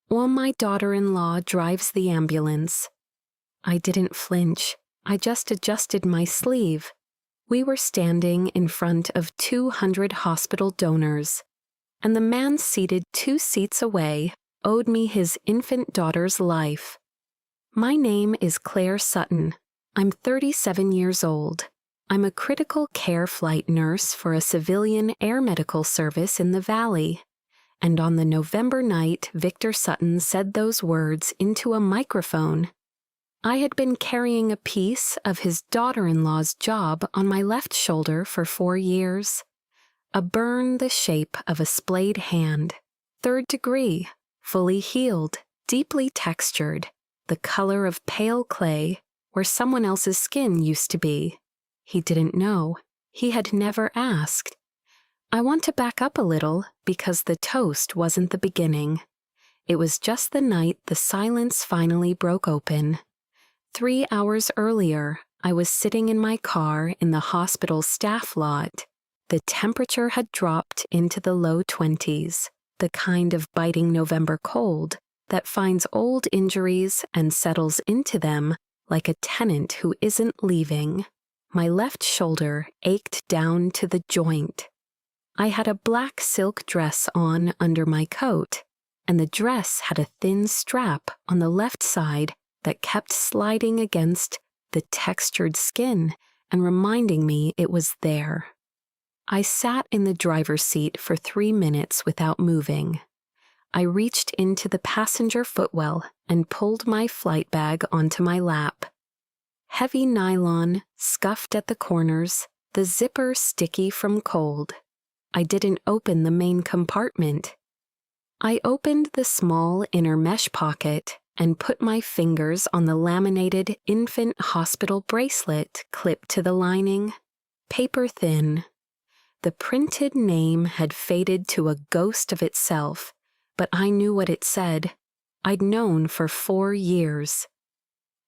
while my daughter-in-law drives the ambulance. I didn't flinch. I just adjusted my sleeve. We were standing in front of 200 hospital donors, and the man seated 2 seats away owed me his infant daughter's life. My name is Claire Sutton. I'm 37 years old. I'm a critical care flight nurse for a civilian air medical service in the Valley. And on the November night Victor Sutton said those words into a microphone, I had been carrying a piece of his daughter-in-law's job on my left shoulder for 4 years. A burn the shape of a splayed hand, 3rd degree, fully healed, deeply textured, the color of pale clay where someone else's skin used to be. He didn't know. He had never asked. I want to back up a little because the toast wasn't the beginning. It was just the night the silence finally broke open. 3 hours earlier, I was sitting in my car in the hospital staff lot. The temperature had dropped into the low 20s, the kind of biting November cold that finds old injuries and settles into them like a tenant who isn't leaving. My left shoulder ached down to the joint. I had a black silk dress on under my coat, and the dress had a thin strap on the left side that kept sliding against the textured skin and reminding me it was there. I sat in the driver's seat for 3 minutes without moving. I reached into the passenger footwell and pulled my flight bag onto my lap. Heavy nylon, scuffed at the corners, the zipper sticky from cold. I didn't open the main compartment. I opened the small inner mesh pocket and put my fingers on the laminated infant hospital bracelet clipped to the lining, paper thin. The printed name had faded to a ghost of itself, but I knew what it said. I'd known for 4 years.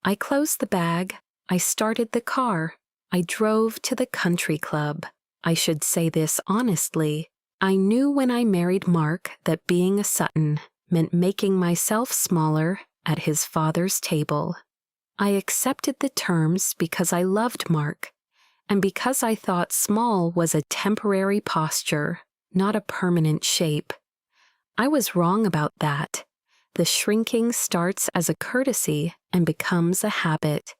I closed the bag. I started the car. I drove to the country club. I should say this honestly. I knew when I married Mark that being a Sutton meant making myself smaller at his father's table. I accepted the terms because I loved Mark, and because I thought small was a temporary posture, not a permanent shape. I was wrong about that. The shrinking starts as a courtesy and becomes a habit,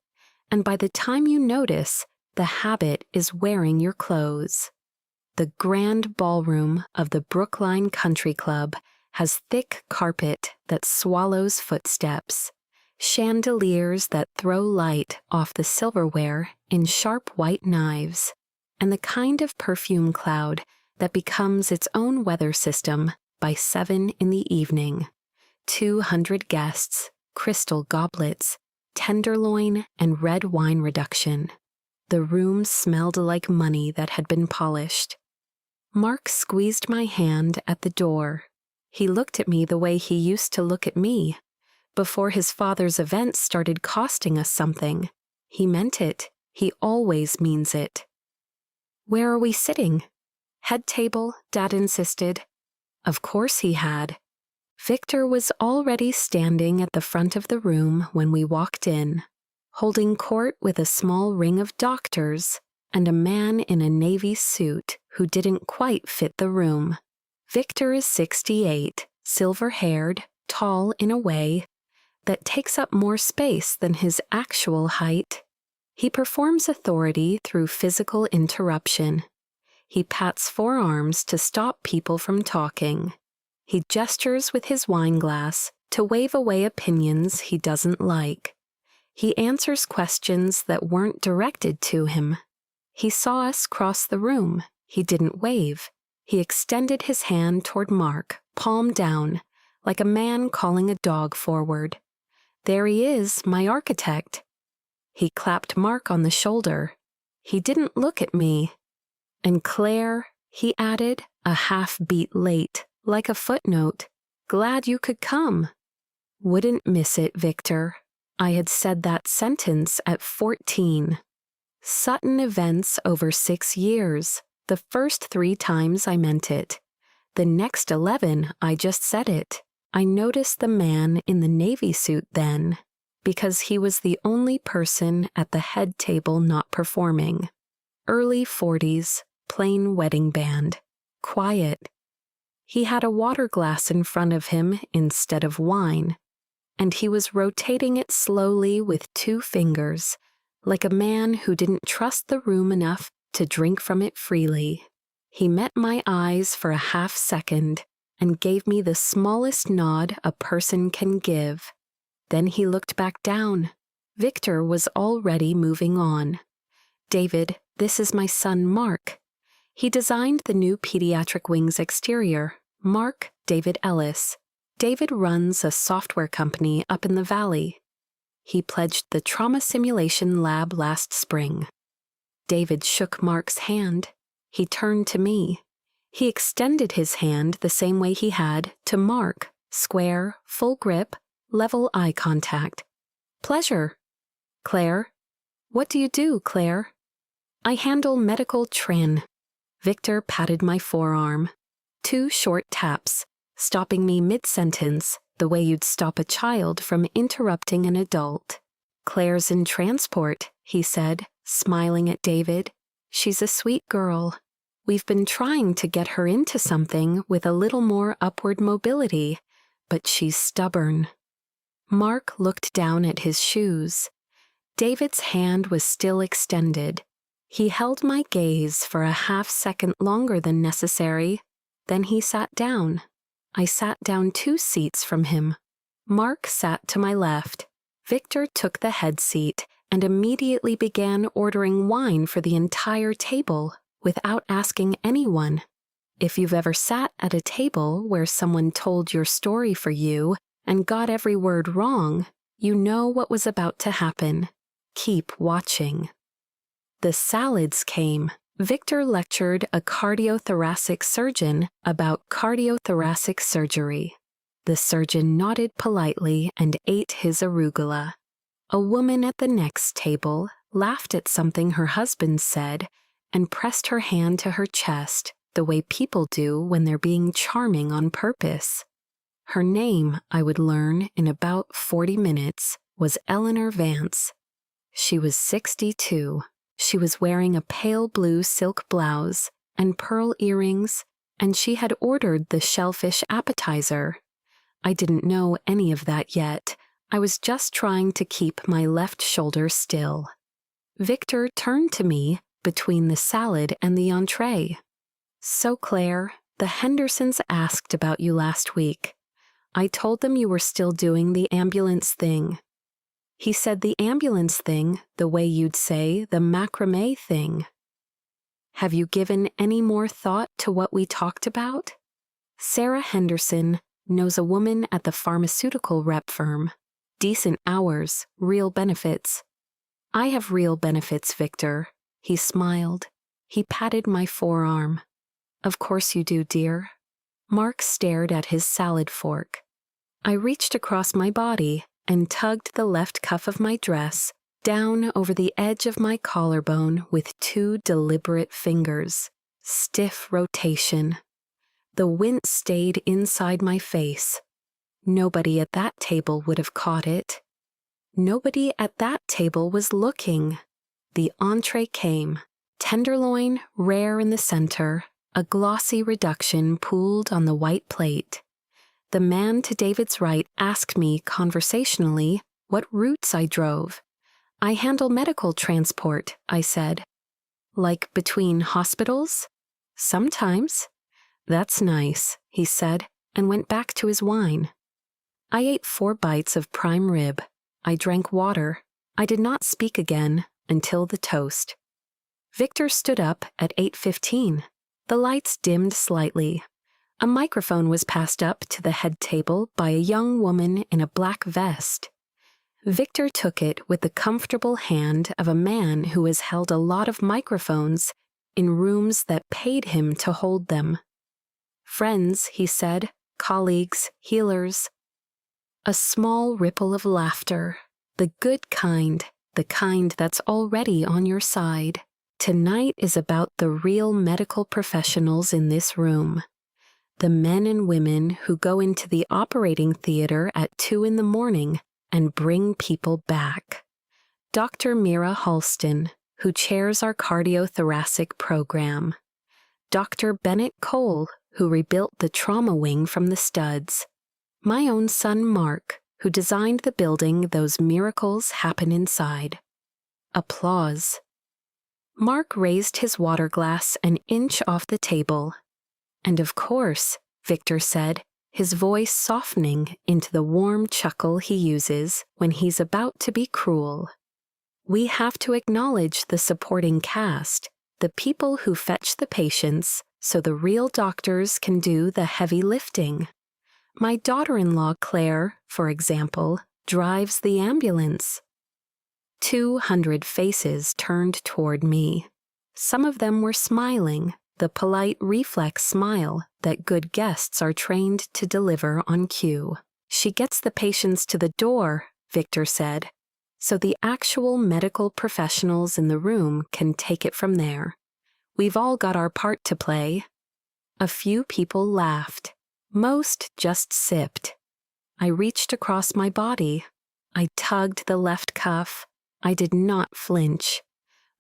and by the time you notice, the habit is wearing your clothes. The grand ballroom of the Brookline Country Club has thick carpet that swallows footsteps, chandeliers that throw light off the silverware in sharp white knives, and the kind of perfume cloud that becomes its own weather system by 7 in the evening. 200 guests, crystal goblets, tenderloin, and red wine reduction. The room smelled like money that had been polished. Mark squeezed my hand at the door. He looked at me the way he used to look at me. Before his father's events started costing us something. He meant it. He always means it. Where are we sitting? Head table, Dad insisted. Of course he had. Victor was already standing at the front of the room when we walked in, holding court with a small ring of doctors and a man in a navy suit who didn't quite fit the room. Victor is 68, silver-haired, tall in a way that takes up more space than his actual height. He performs authority through physical interruption. He pats forearms to stop people from talking. He gestures with his wine glass to wave away opinions he doesn't like. He answers questions that weren't directed to him. He saw us cross the room. He didn't wave. He extended his hand toward Mark, palm down, like a man calling a dog forward. There he is, my architect. He clapped Mark on the shoulder. He didn't look at me. And Claire, he added, a half-beat late, like a footnote. Glad you could come. Wouldn't miss it, Victor. I had said that sentence at 14. Sutton events over 6 years. The first 3 times I meant it. The next 11, I just said it. I noticed the man in the navy suit then, because he was the only person at the head table not performing. Early 40s, plain wedding band, quiet. He had a water glass in front of him instead of wine, and he was rotating it slowly with 2 fingers, like a man who didn't trust the room enough to drink from it freely. He met my eyes for a half-second and gave me the smallest nod a person can give. Then he looked back down. Victor was already moving on. "David, this is my son Mark. He designed the new pediatric wing's exterior. Mark David Ellis. David runs a software company up in the valley. He pledged the trauma simulation lab last spring." David shook Mark's hand. He turned to me. He extended his hand the same way he had to Mark, square, full grip, level eye contact. "Pleasure. Claire." "What do you do, Claire?" "I handle medical tran." Victor patted my forearm. 2 short taps, stopping me mid-sentence, the way you'd stop a child from interrupting an adult. "Claire's in transport," he said, smiling at David. "She's a sweet girl. We've been trying to get her into something with a little more upward mobility, but she's stubborn." Mark looked down at his shoes. David's hand was still extended. He held my gaze for a half-second longer than necessary. Then he sat down. I sat down 2 seats from him. Mark sat to my left. Victor took the head seat and immediately began ordering wine for the entire table without asking anyone. If you've ever sat at a table where someone told your story for you and got every word wrong, you know what was about to happen. Keep watching. The salads came. Victor lectured a cardiothoracic surgeon about cardiothoracic surgery. The surgeon nodded politely and ate his arugula. A woman at the next table laughed at something her husband said and pressed her hand to her chest the way people do when they're being charming on purpose. Her name, I would learn in about 40 minutes, was Eleanor Vance. She was 62. She was wearing a pale blue silk blouse and pearl earrings, and she had ordered the shellfish appetizer. I didn't know any of that yet. I was just trying to keep my left shoulder still. Victor turned to me between the salad and the entree. "So, Claire, the Hendersons asked about you last week. I told them you were still doing the ambulance thing." He said the ambulance thing the way you'd say the macrame thing. "Have you given any more thought to what we talked about? Sarah Henderson knows a woman at the pharmaceutical rep firm. Decent hours, real benefits." "I have real benefits, Victor." He smiled. He patted my forearm. "Of course you do, dear." Mark stared at his salad fork. I reached across my body and tugged the left cuff of my dress down over the edge of my collarbone with 2 deliberate fingers. Stiff rotation. The wince stayed inside my face. Nobody at that table would have caught it. Nobody at that table was looking. The entree came. Tenderloin, rare in the center, a glossy reduction pooled on the white plate. The man to David's right asked me conversationally what routes I drove. "I handle medical transport," I said. "Like between hospitals?" "Sometimes." "That's nice," he said, and went back to his wine. I ate 4 bites of prime rib. I drank water. I did not speak again until the toast. Victor stood up at 8:15. The lights dimmed slightly. A microphone was passed up to the head table by a young woman in a black vest. Victor took it with the comfortable hand of a man who has held a lot of microphones in rooms that paid him to hold them. "Friends," he said, "colleagues, healers." A small ripple of laughter. The good kind, the kind that's already on your side. Tonight is about the real medical professionals in this room. The men and women who go into the operating theater at 2 in the morning and bring people back. Dr. Mira Halston, who chairs our cardiothoracic program. Dr. Bennett Cole, who rebuilt the trauma wing from the studs. My own son Mark, who designed the building those miracles happen inside. Applause. Mark raised his water glass an inch off the table. And of course, Victor said, his voice softening into the warm chuckle he uses when he's about to be cruel. We have to acknowledge the supporting cast, the people who fetch the patients so the real doctors can do the heavy lifting. My daughter-in-law Claire, for example, drives the ambulance. 200 faces turned toward me. Some of them were smiling, the polite reflex smile that good guests are trained to deliver on cue. She gets the patients to the door, Victor said, so the actual medical professionals in the room can take it from there. We've all got our part to play. A few people laughed. Most just sipped. I reached across my body. I tugged the left cuff. I did not flinch.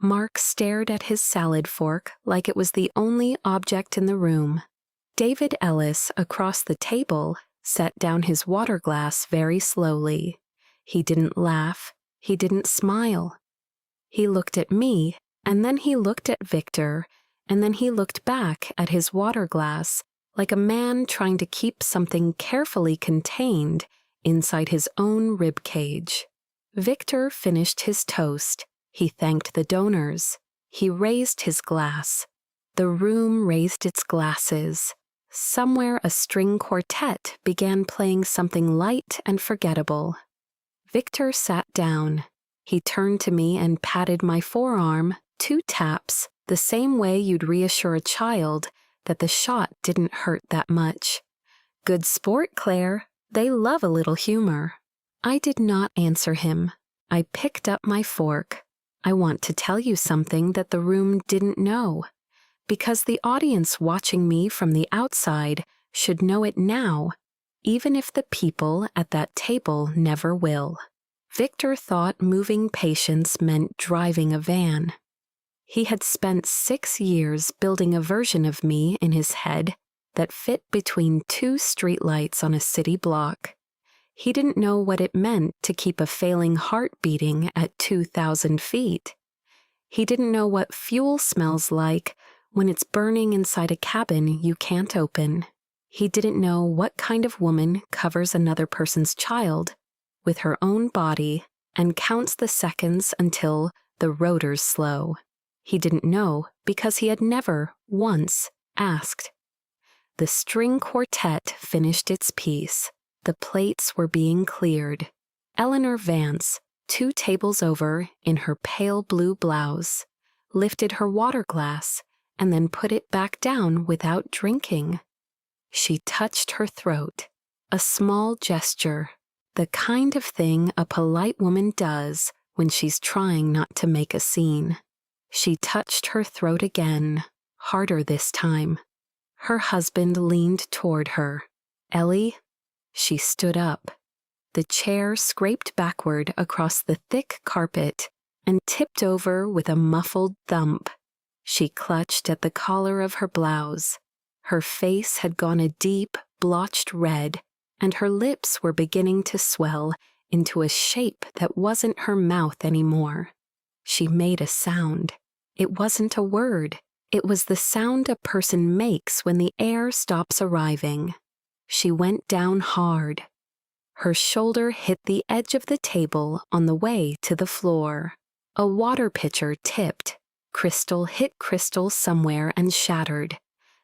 Mark stared at his salad fork like it was the only object in the room. David Ellis, across the table, set down his water glass very slowly. He didn't laugh. He didn't smile. He looked at me, and then he looked at Victor, and then he looked back at his water glass like a man trying to keep something carefully contained inside his own rib cage. Victor finished his toast. He thanked the donors. He raised his glass. The room raised its glasses. Somewhere a string quartet began playing something light and forgettable. Victor sat down. He turned to me and patted my forearm, 2 taps, the same way you'd reassure a child that the shot didn't hurt that much. Good sport, Claire. They love a little humor. I did not answer him. I picked up my fork. I want to tell you something that the room didn't know, because the audience watching me from the outside should know it now, even if the people at that table never will. Victor thought moving patients meant driving a van. He had spent 6 years building a version of me in his head that fit between 2 streetlights on a city block. He didn't know what it meant to keep a failing heart beating at 2,000 feet. He didn't know what fuel smells like when it's burning inside a cabin you can't open. He didn't know what kind of woman covers another person's child with her own body and counts the seconds until the rotors slow. He didn't know because he had never once asked. The string quartet finished its piece. The plates were being cleared. Eleanor Vance, 2 tables over in her pale blue blouse, lifted her water glass and then put it back down without drinking. She touched her throat, a small gesture, the kind of thing a polite woman does when she's trying not to make a scene. She touched her throat again, harder this time. Her husband leaned toward her. Ellie? She stood up. The chair scraped backward across the thick carpet and tipped over with a muffled thump. She clutched at the collar of her blouse. Her face had gone a deep, blotched red, and her lips were beginning to swell into a shape that wasn't her mouth anymore. She made a sound. It wasn't a word. It was the sound a person makes when the air stops arriving. She went down hard. Her shoulder hit the edge of the table on the way to the floor. A water pitcher tipped. Crystal hit crystal somewhere and shattered.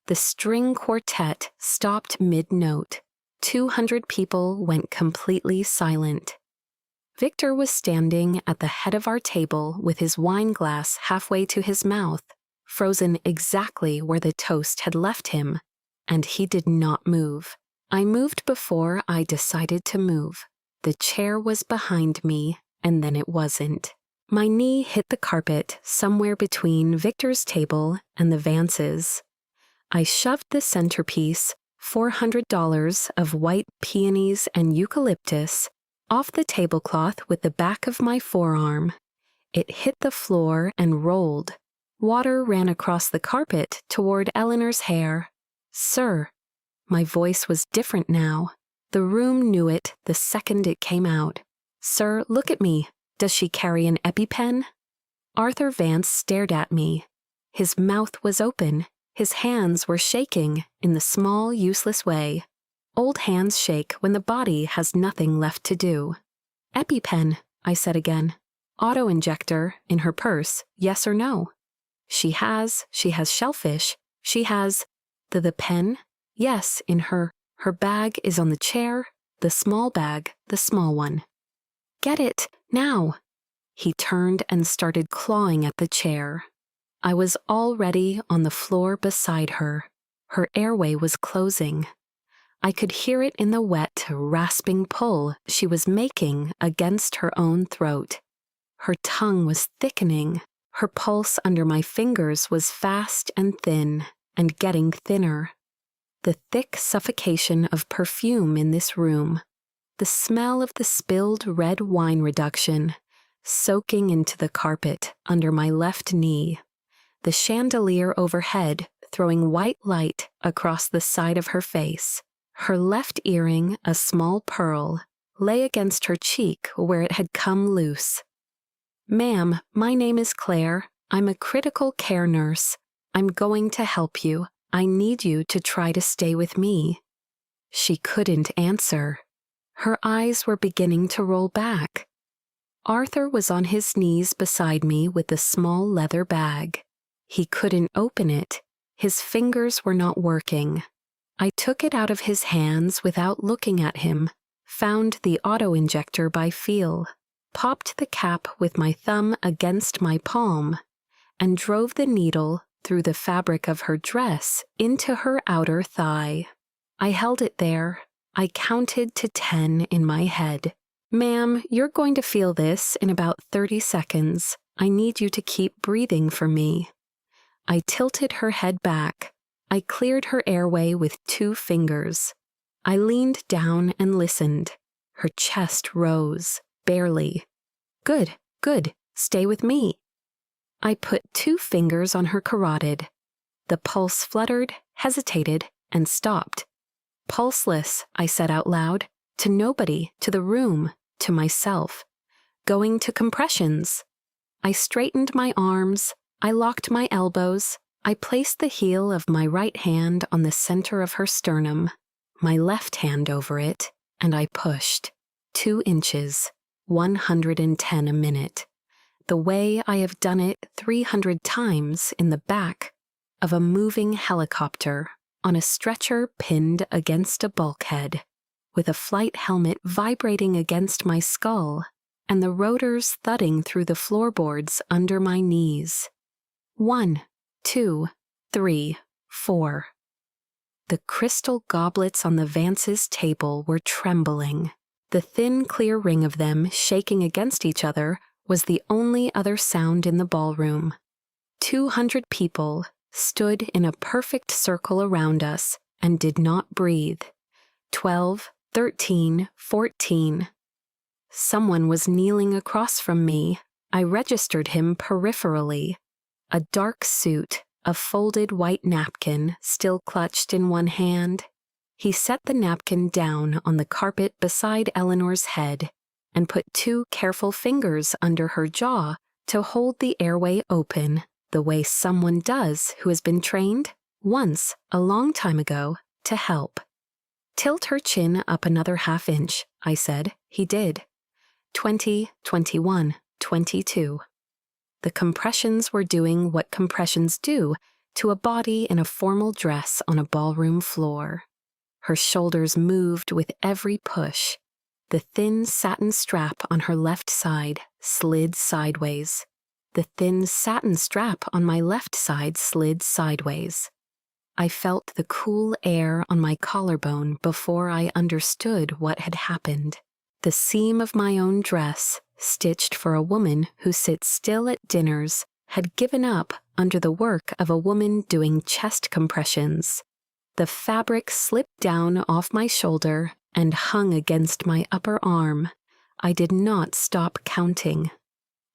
The string quartet stopped mid-note. 200 people went completely silent. Victor was standing at the head of our table with his wine glass halfway to his mouth, frozen exactly where the toast had left him, and he did not move. I moved before I decided to move. The chair was behind me, and then it wasn't. My knee hit the carpet somewhere between Victor's table and the Vance's. I shoved the centerpiece $400 of white peonies and eucalyptus off the tablecloth with the back of my forearm. It hit the floor and rolled. Water ran across the carpet toward Eleanor's hair. "Sir." My voice was different now. The room knew it the second it came out. "Sir, look at me. Does she carry an EpiPen?" Arthur Vance stared at me. His mouth was open. His hands were shaking in the small, useless way. Old hands shake when the body has nothing left to do. "EpiPen," I said again. "Auto-injector in her purse, yes or no?" She has shellfish. She has the pen? Yes, in her bag is on the chair, the small bag, the small one. "Get it, now." He turned and started clawing at the chair. I was already on the floor beside her. Her airway was closing. I could hear it in the wet, rasping pull she was making against her own throat. Her tongue was thickening. Her pulse under my fingers was fast and thin, and getting thinner. The thick suffocation of perfume in this room, the smell of the spilled red wine reduction, soaking into the carpet under my left knee, the chandelier overhead throwing white light across the side of her face. Her left earring, a small pearl, lay against her cheek where it had come loose. "Ma'am, my name is Claire. I'm a critical care nurse. I'm going to help you. I need you to try to stay with me." She couldn't answer. Her eyes were beginning to roll back. Arthur was on his knees beside me with the small leather bag. He couldn't open it. His fingers were not working. I took it out of his hands without looking at him, found the auto-injector by feel, popped the cap with my thumb against my palm, and drove the needle through the fabric of her dress into her outer thigh. I held it there. I counted to 10 in my head. "Ma'am, you're going to feel this in about 30 seconds. I need you to keep breathing for me." I tilted her head back. I cleared her airway with 2 fingers. I leaned down and listened. Her chest rose, barely. "Good, good. Stay with me." I put 2 fingers on her carotid. The pulse fluttered, hesitated, and stopped. "Pulseless," I said out loud. To nobody, to the room, to myself. "Going to compressions." I straightened my arms. I locked my elbows. I placed the heel of my right hand on the center of her sternum, my left hand over it, and I pushed. 2 inches, 110 a minute. The way I have done it 300 times in the back of a moving helicopter on a stretcher pinned against a bulkhead, with a flight helmet vibrating against my skull and the rotors thudding through the floorboards under my knees. 1, 2, 3, 4. The crystal goblets on the Vance's table were trembling. The thin, clear ring of them shaking against each other was the only other sound in the ballroom. 200 people stood in a perfect circle around us and did not breathe. 12, 13, 14. Someone was kneeling across from me. I registered him peripherally. A dark suit, a folded white napkin still clutched in one hand. He set the napkin down on the carpet beside Eleanor's head and put 2 careful fingers under her jaw to hold the airway open the way someone does who has been trained, once, a long time ago, to help. "Tilt her chin up another ½ inch," I said. He did. 20, 21, 22. The compressions were doing what compressions do to a body in a formal dress on a ballroom floor. Her shoulders moved with every push. The thin satin strap on her left side slid sideways. The thin satin strap on my left side slid sideways. I felt the cool air on my collarbone before I understood what had happened. The seam of my own dress, stitched for a woman who sits still at dinners, had given up under the work of a woman doing chest compressions. The fabric slipped down off my shoulder and hung against my upper arm. I did not stop counting.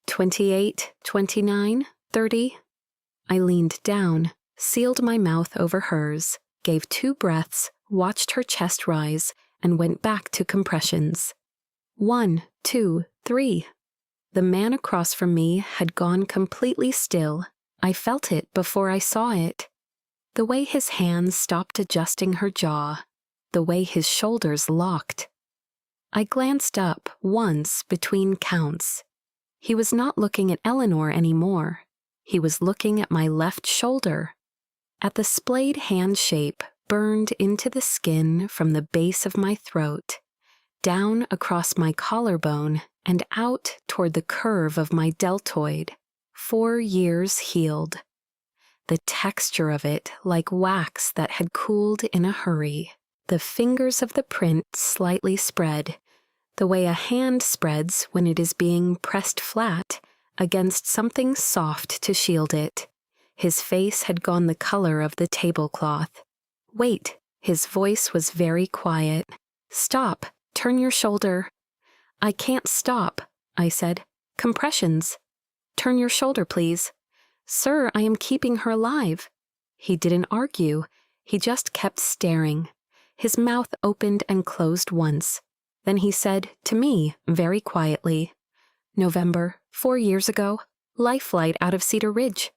28, 29, 30. I leaned down, sealed my mouth over hers, gave 2 breaths, watched her chest rise, and went back to compressions. 1, 2, 3. The man across from me had gone completely still. I felt it before I saw it. The way his hands stopped adjusting her jaw, the way his shoulders locked. I glanced up once between counts. He was not looking at Eleanor anymore. He was looking at my left shoulder, at the splayed hand shape burned into the skin from the base of my throat, down across my collarbone and out toward the curve of my deltoid. 4 years healed. The texture of it like wax that had cooled in a hurry. The fingers of the print slightly spread, the way a hand spreads when it is being pressed flat against something soft to shield it. His face had gone the color of the tablecloth. Wait, his voice was very quiet. Stop, turn your shoulder. I can't stop, I said. Compressions. Turn your shoulder, please. Sir, I am keeping her alive. He didn't argue. He just kept staring. His mouth opened and closed once. Then he said to me very quietly, November, 4 years ago, life flight out of Cedar Ridge.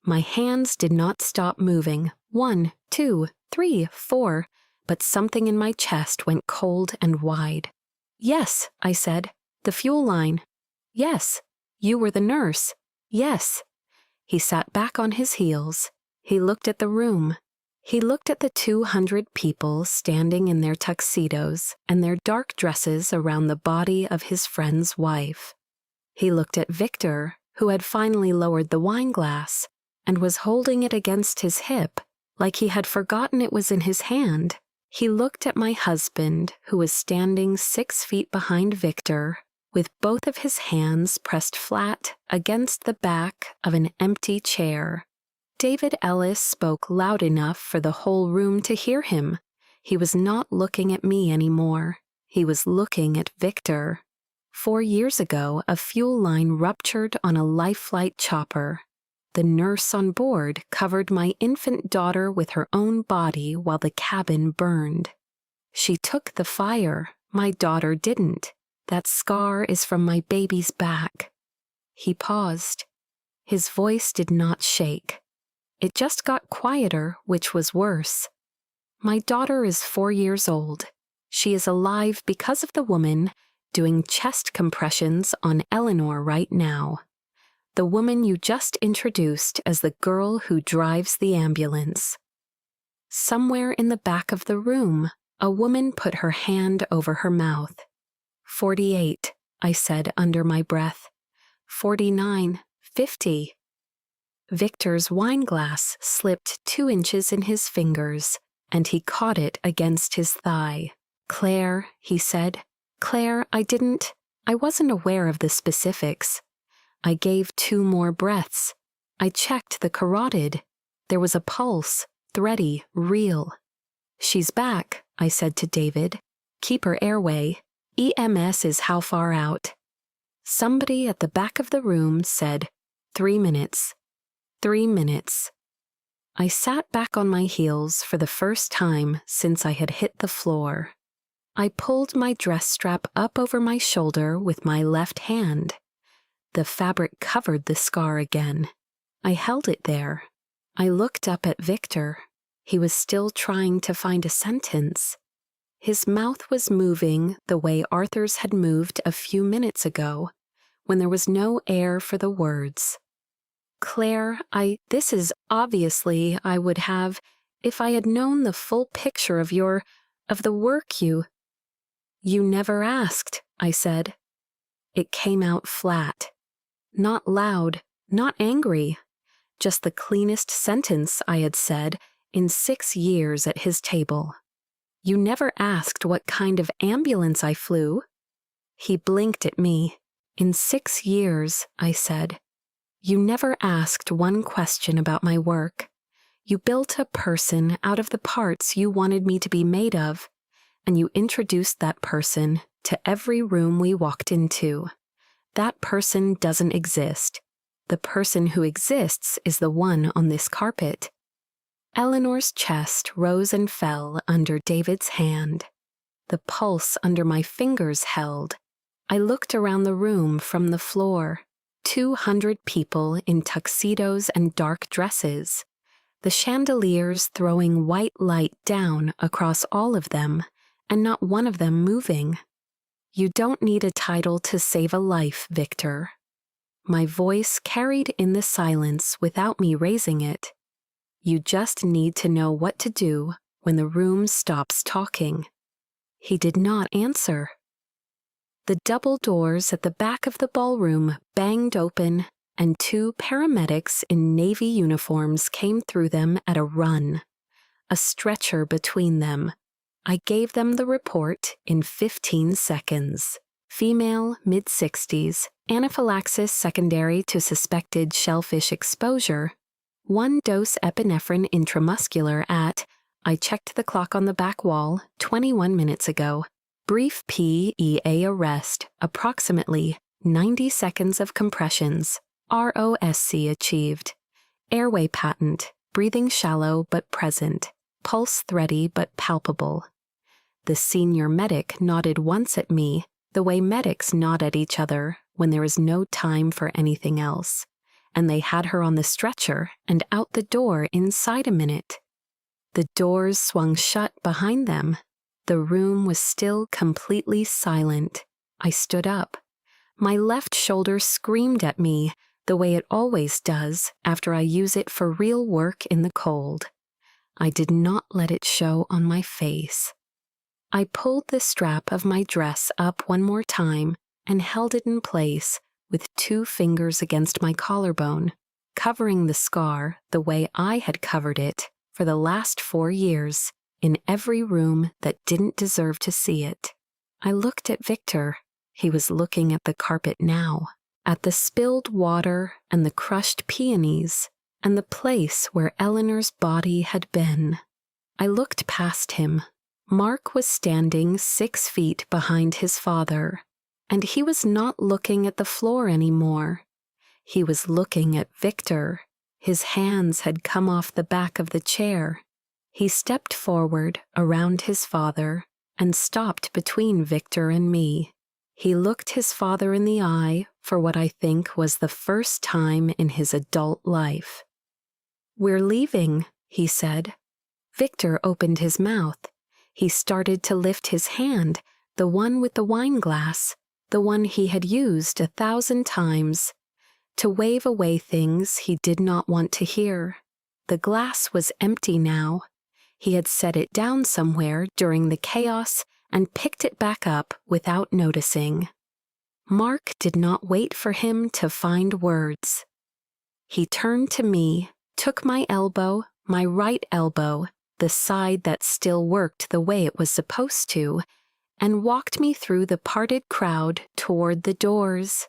My hands did not stop moving. 1, 2, 3, 4, but something in my chest went cold and wide. Yes, I said, the fuel line. Yes, you were the nurse. Yes. He sat back on his heels. He looked at the room. He looked at the 200 people standing in their tuxedos and their dark dresses around the body of his friend's wife. He looked at Victor, who had finally lowered the wine glass and was holding it against his hip, like he had forgotten it was in his hand. He looked at my husband, who was standing 6 feet behind Victor, with both of his hands pressed flat against the back of an empty chair. David Ellis spoke loud enough for the whole room to hear him. He was not looking at me anymore. He was looking at Victor. 4 years ago, a fuel line ruptured on a life flight chopper. The nurse on board covered my infant daughter with her own body while the cabin burned. She took the fire. My daughter didn't. That scar is from my baby's back. He paused. His voice did not shake. It just got quieter, which was worse. My daughter is 4 years old. She is alive because of the woman doing chest compressions on Eleanor right now. The woman you just introduced as the girl who drives the ambulance. Somewhere in the back of the room, a woman put her hand over her mouth. 48, I said under my breath. 49, 50. Victor's wine glass slipped 2 inches in his fingers, and he caught it against his thigh. Claire, he said. Claire, I wasn't aware of the specifics. I gave 2 more breaths. I checked the carotid. There was a pulse, thready, real. She's back, I said to David. Keep her airway. EMS is how far out? Somebody at the back of the room said, 3 minutes. 3 minutes. I sat back on my heels for the first time since I had hit the floor. I pulled my dress strap up over my shoulder with my left hand. The fabric covered the scar again. I held it there. I looked up at Victor. He was still trying to find a sentence. His mouth was moving the way Arthur's had moved a few minutes ago, when there was no air for the words. Claire, this is obviously I would have, if I had known the full picture of the work you never asked, I said. It came out flat. Not loud, not angry, just the cleanest sentence I had said in 6 years at his table. You never asked what kind of ambulance I flew. He blinked at me. In 6 years, I said. You never asked one question about my work. You built a person out of the parts you wanted me to be made of, and you introduced that person to every room we walked into. That person doesn't exist. The person who exists is the one on this carpet." Eleanor's chest rose and fell under David's hand. The pulse under my fingers held. I looked around the room from the floor. 200 people in tuxedos and dark dresses. The chandeliers throwing white light down across all of them, and not one of them moving. "You don't need a title to save a life, Victor." My voice carried in the silence without me raising it. "You just need to know what to do when the room stops talking." He did not answer. The double doors at the back of the ballroom banged open, and 2 paramedics in navy uniforms came through them at a run. A stretcher between them. I gave them the report in 15 seconds. Female, mid-60s, anaphylaxis secondary to suspected shellfish exposure. 1 dose epinephrine intramuscular at, I checked the clock on the back wall, 21 minutes ago. Brief PEA arrest, approximately 90 seconds of compressions. ROSC achieved. Airway patent, breathing shallow but present. Pulse thready but palpable. The senior medic nodded once at me, the way medics nod at each other when there is no time for anything else, and they had her on the stretcher and out the door inside a minute. The doors swung shut behind them. The room was still completely silent. I stood up. My left shoulder screamed at me, the way it always does after I use it for real work in the cold. I did not let it show on my face. I pulled the strap of my dress up one more time and held it in place with 2 fingers against my collarbone, covering the scar the way I had covered it for the last 4 years in every room that didn't deserve to see it. I looked at Victor. He was looking at the carpet now, at the spilled water and the crushed peonies, and the place where Eleanor's body had been. I looked past him. Mark was standing 6 feet behind his father, and he was not looking at the floor anymore. He was looking at Victor. His hands had come off the back of the chair. He stepped forward around his father and stopped between Victor and me. He looked his father in the eye for what I think was the first time in his adult life. "We're leaving," he said. Victor opened his mouth. He started to lift his hand, the one with the wine glass, the one he had used 1,000 times, to wave away things he did not want to hear. The glass was empty now. He had set it down somewhere during the chaos and picked it back up without noticing. Mark did not wait for him to find words. He turned to me, took my elbow, my right elbow, the side that still worked the way it was supposed to, and walked me through the parted crowd toward the doors.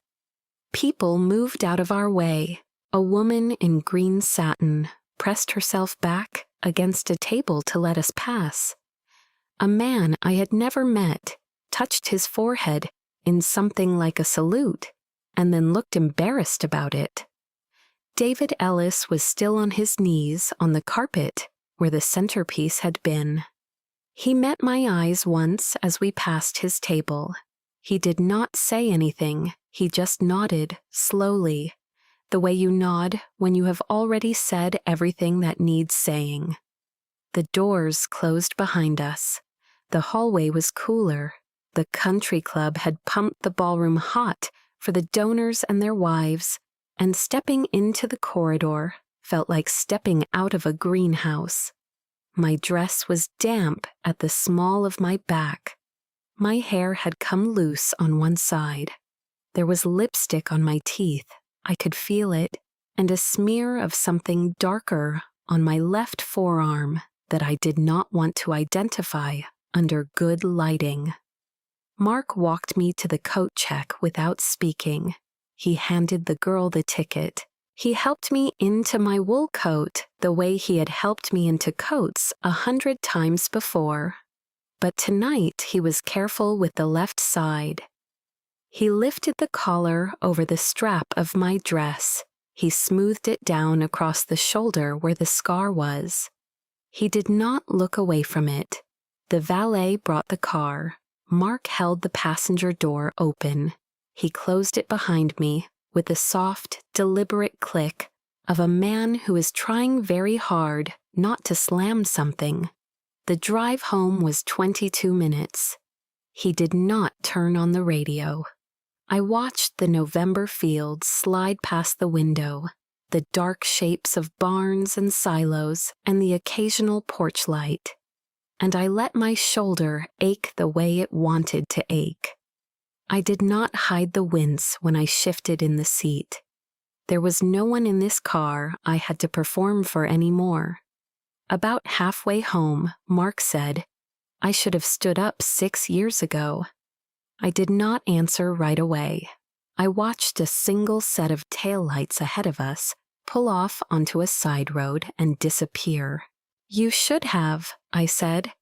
People moved out of our way. A woman in green satin pressed herself back against a table to let us pass. A man I had never met touched his forehead in something like a salute, and then looked embarrassed about it. David Ellis was still on his knees on the carpet where the centerpiece had been. He met my eyes once as we passed his table. He did not say anything, he just nodded, slowly, the way you nod when you have already said everything that needs saying. The doors closed behind us. The hallway was cooler. The country club had pumped the ballroom hot for the donors and their wives, and stepping into the corridor felt like stepping out of a greenhouse. My dress was damp at the small of my back. My hair had come loose on one side. There was lipstick on my teeth. I could feel it, and a smear of something darker on my left forearm that I did not want to identify under good lighting. Mark walked me to the coat check without speaking. He handed the girl the ticket. He helped me into my wool coat the way he had helped me into coats 100 times before. But tonight he was careful with the left side. He lifted the collar over the strap of my dress. He smoothed it down across the shoulder where the scar was. He did not look away from it. The valet brought the car. Mark held the passenger door open. He closed it behind me with the soft, deliberate click of a man who is trying very hard not to slam something. The drive home was 22 minutes. He did not turn on the radio. I watched the November fields slide past the window, the dark shapes of barns and silos and the occasional porch light, and I let my shoulder ache the way it wanted to ache. I did not hide the wince when I shifted in the seat. There was no one in this car I had to perform for anymore. About halfway home, Mark said, "I should have stood up 6 years ago." I did not answer right away. I watched a single set of taillights ahead of us pull off onto a side road and disappear. "You should have," I said.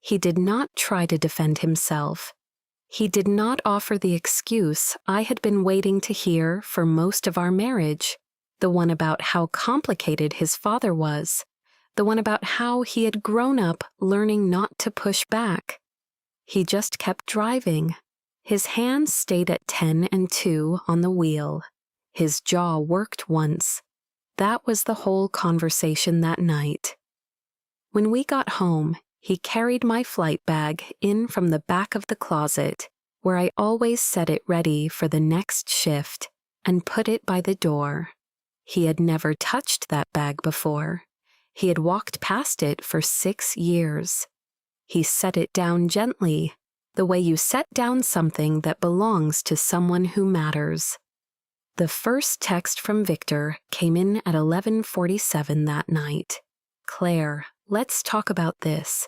He did not try to defend himself. He did not offer the excuse I had been waiting to hear for most of our marriage, the one about how complicated his father was, the one about how he had grown up learning not to push back. He just kept driving. His hands stayed at 10 and 2 on the wheel. His jaw worked once. That was the whole conversation that night. When we got home, he carried my flight bag in from the back of the closet, where I always set it ready for the next shift, and put it by the door. He had never touched that bag before. He had walked past it for 6 years. He set it down gently, the way you set down something that belongs to someone who matters. The first text from Victor came in at 11:47 that night. "Claire, let's talk about this.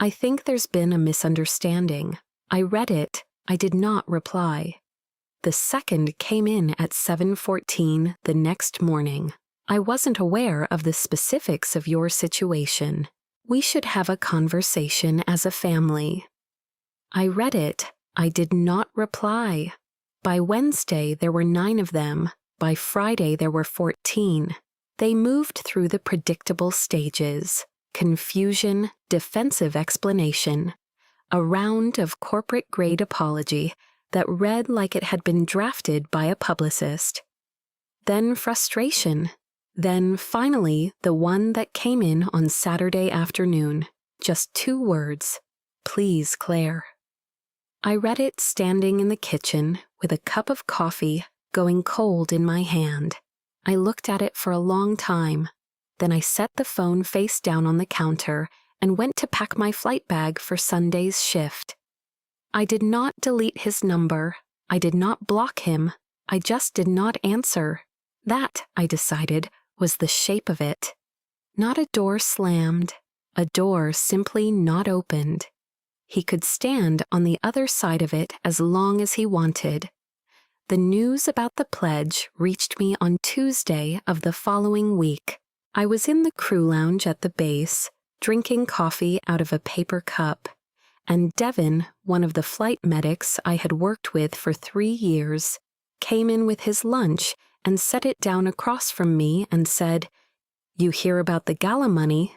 I think there's been a misunderstanding. I read it. I did not reply." The second came in at 7:14 the next morning. "I wasn't aware of the specifics of your situation. We should have a conversation as a family." I read it. I did not reply. By Wednesday, there were 9 of them. By Friday, there were 14. They moved through the predictable stages: confusion, defensive explanation, a round of corporate-grade apology that read like it had been drafted by a publicist. Then frustration. Then, finally, the one that came in on Saturday afternoon. Just 2 words: "Please, Claire." I read it standing in the kitchen with a cup of coffee going cold in my hand. I looked at it for a long time. Then I set the phone face down on the counter and went to pack my flight bag for Sunday's shift. I did not delete his number. I did not block him. I just did not answer. That, I decided, was the shape of it. Not a door slammed. A door simply not opened. He could stand on the other side of it as long as he wanted. The news about the pledge reached me on Tuesday of the following week. I was in the crew lounge at the base, drinking coffee out of a paper cup, and Devin, one of the flight medics I had worked with for 3 years, came in with his lunch and set it down across from me and said, "You hear about the gala money?"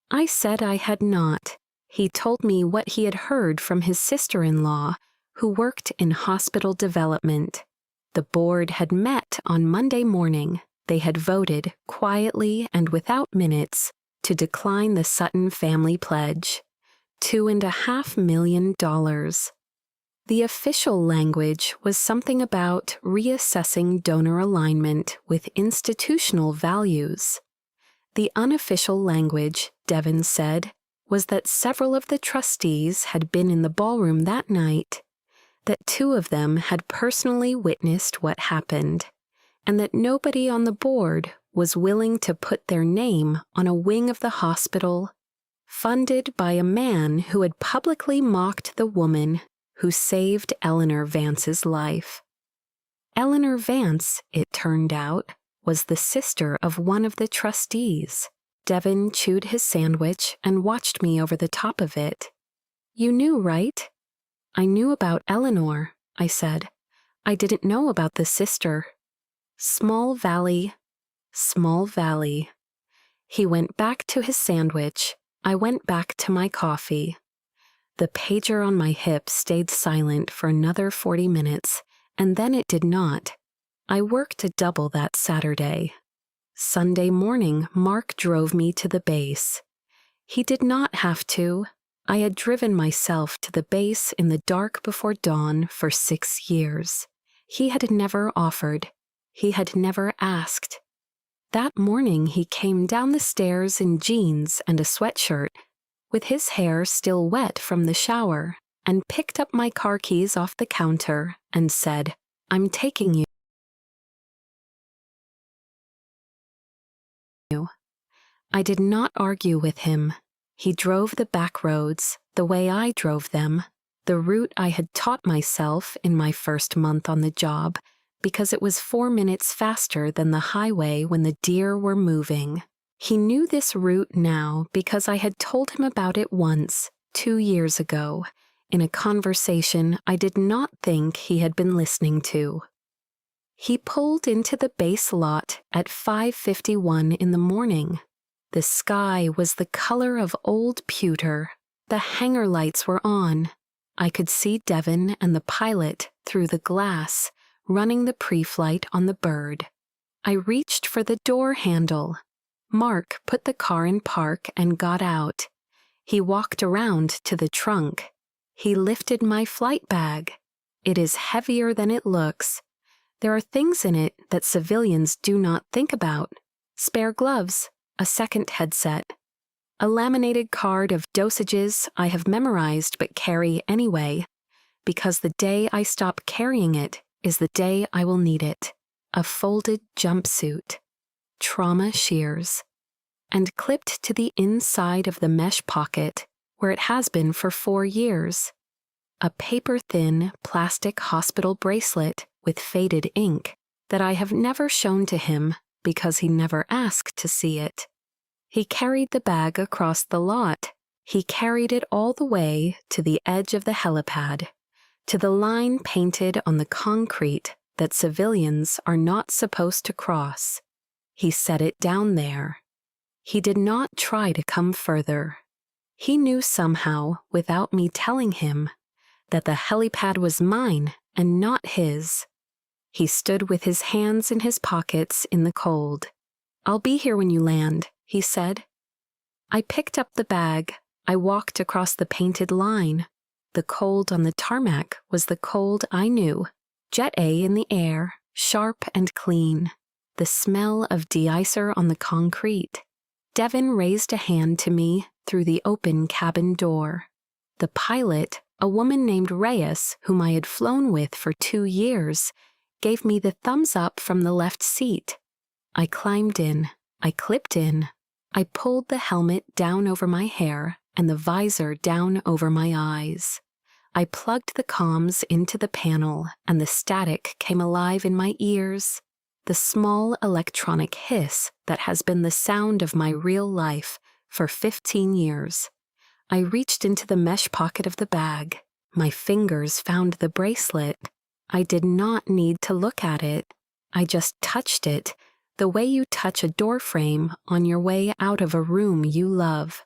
I said I had not. He told me what he had heard from his sister-in-law, who worked in hospital development. The board had met on Monday morning. They had voted, quietly and without minutes, to decline the Sutton family pledge, $2.5 million. The official language was something about reassessing donor alignment with institutional values. The unofficial language, Devin said, was that several of the trustees had been in the ballroom that night, that 2 of them had personally witnessed what happened, and that nobody on the board was willing to put their name on a wing of the hospital funded by a man who had publicly mocked the woman who saved Eleanor Vance's life. Eleanor Vance, it turned out, was the sister of one of the trustees. Devin chewed his sandwich and watched me over the top of it. You knew, right? I knew about Eleanor, I said. I didn't know about the sister. Small valley, small valley. He went back to his sandwich. I went back to my coffee. The pager on my hip stayed silent for another 40 minutes, and then it did not. I worked a double that Saturday. Sunday morning, Mark drove me to the base. He did not have to. I had driven myself to the base in the dark before dawn for 6 years. He had never offered. He had never asked. That morning he came down the stairs in jeans and a sweatshirt, with his hair still wet from the shower, and picked up my car keys off the counter and said, "I'm taking you." I did not argue with him. He drove the back roads, the way I drove them, the route I had taught myself in my first month on the job, because it was 4 minutes faster than the highway when the deer were moving. He knew this route now because I had told him about it once, 2 years ago, in a conversation I did not think he had been listening to. He pulled into the base lot at 5:51 in the morning. The sky was the color of old pewter. The hangar lights were on. I could see Devin and the pilot through the glass, running the pre-flight on the bird. I reached for the door handle. Mark put the car in park and got out. He walked around to the trunk. He lifted my flight bag. It is heavier than it looks. There are things in it that civilians do not think about. Spare gloves, a second headset, a laminated card of dosages I have memorized but carry anyway, because the day I stop carrying it is the day I will need it. A folded jumpsuit, trauma shears, and clipped to the inside of the mesh pocket where it has been for 4 years. A paper-thin plastic hospital bracelet with faded ink that I have never shown to him because he never asked to see it. He carried the bag across the lot. He carried it all the way to the edge of the helipad, to the line painted on the concrete that civilians are not supposed to cross. He set it down there. He did not try to come further. He knew somehow, without me telling him, that the helipad was mine and not his. He stood with his hands in his pockets in the cold. "I'll be here when you land," he said. I picked up the bag. I walked across the painted line. The cold on the tarmac was the cold I knew. Jet A in the air, sharp and clean. The smell of de-icer on the concrete. Devin raised a hand to me through the open cabin door. The pilot, a woman named Reyes, whom I had flown with for 2 years, gave me the thumbs up from the left seat. I climbed in. I clipped in. I pulled the helmet down over my hair and the visor down over my eyes. I plugged the comms into the panel and the static came alive in my ears. The small electronic hiss that has been the sound of my real life for 15 years. I reached into the mesh pocket of the bag. My fingers found the bracelet. I did not need to look at it. I just touched it, the way you touch a door frame on your way out of a room you love.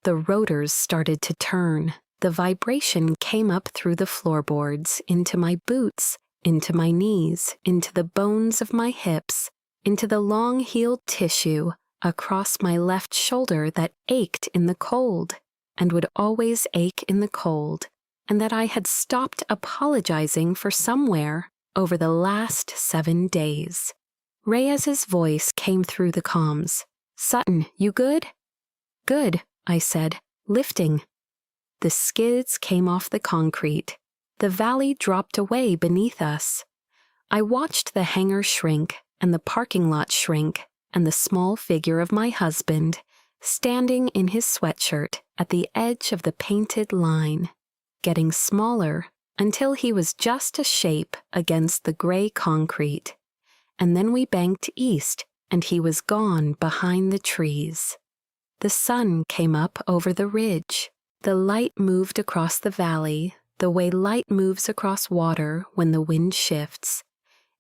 The rotors started to turn. The vibration came up through the floorboards, into my boots, into my knees, into the bones of my hips, into the long-heeled tissue across my left shoulder that ached in the cold, and would always ache in the cold, and that I had stopped apologizing for somewhere over the last 7 days. Reyes's voice came through the comms. "Sutton, you good?" "Good," I said, lifting. The skids came off the concrete. The valley dropped away beneath us. I watched the hangar shrink and the parking lot shrink and the small figure of my husband standing in his sweatshirt at the edge of the painted line, getting smaller until he was just a shape against the gray concrete. and then we banked east, and he was gone behind the trees. The sun came up over the ridge. The light moved across the valley, the way light moves across water when the wind shifts,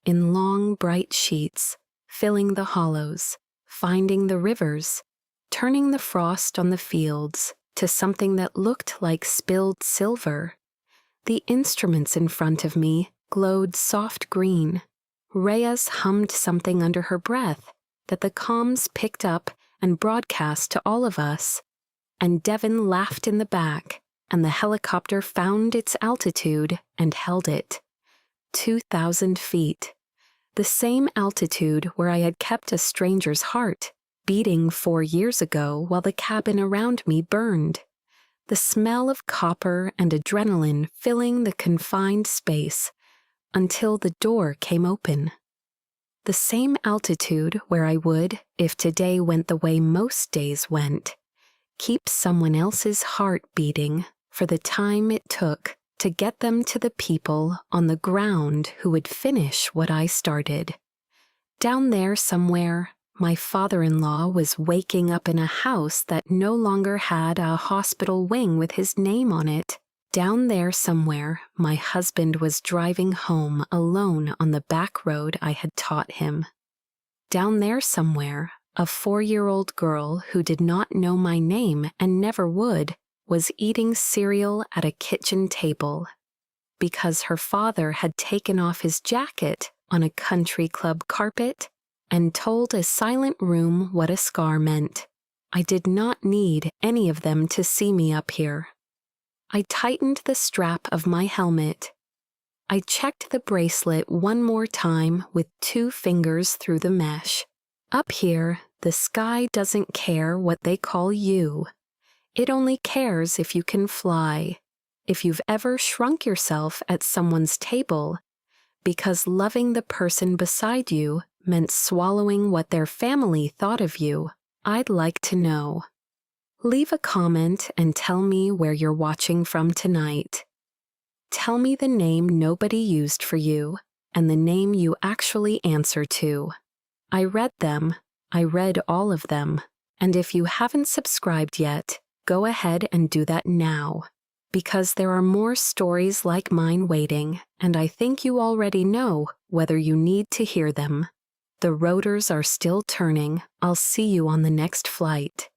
in long, bright sheets, filling the hollows, finding the rivers, turning the frost on the fields to something that looked like spilled silver. The instruments in front of me glowed soft green. Reyes hummed something under her breath that the comms picked up and broadcast to all of us, and Devin laughed in the back, and the helicopter found its altitude and held it. 2,000 feet. The same altitude where I had kept a stranger's heart, beating 4 years ago while the cabin around me burned. The smell of copper and adrenaline filling the confined space until the door came open. The same altitude where I would, if today went the way most days went, keep someone else's heart beating for the time it took to get them to the people on the ground who would finish what I started. Down there somewhere, my father-in-law was waking up in a house that no longer had a hospital wing with his name on it. Down there somewhere, my husband was driving home alone on the back road I had taught him. Down there somewhere, a 4-year-old girl who did not know my name and never would, was eating cereal at a kitchen table because her father had taken off his jacket on a country club carpet and told a silent room what a scar meant. I did not need any of them to see me up here. I tightened the strap of my helmet. I checked the bracelet one more time with 2 fingers through the mesh. Up here, the sky doesn't care what they call you. It only cares if you can fly, if you've ever shrunk yourself at someone's table, because loving the person beside you meant swallowing what their family thought of you. I'd like to know. Leave a comment and tell me where you're watching from tonight. Tell me the name nobody used for you and the name you actually answer to. I read them. I read all of them. And if you haven't subscribed yet, go ahead and do that now, because there are more stories like mine waiting, and I think you already know whether you need to hear them. The rotors are still turning. I'll see you on the next flight.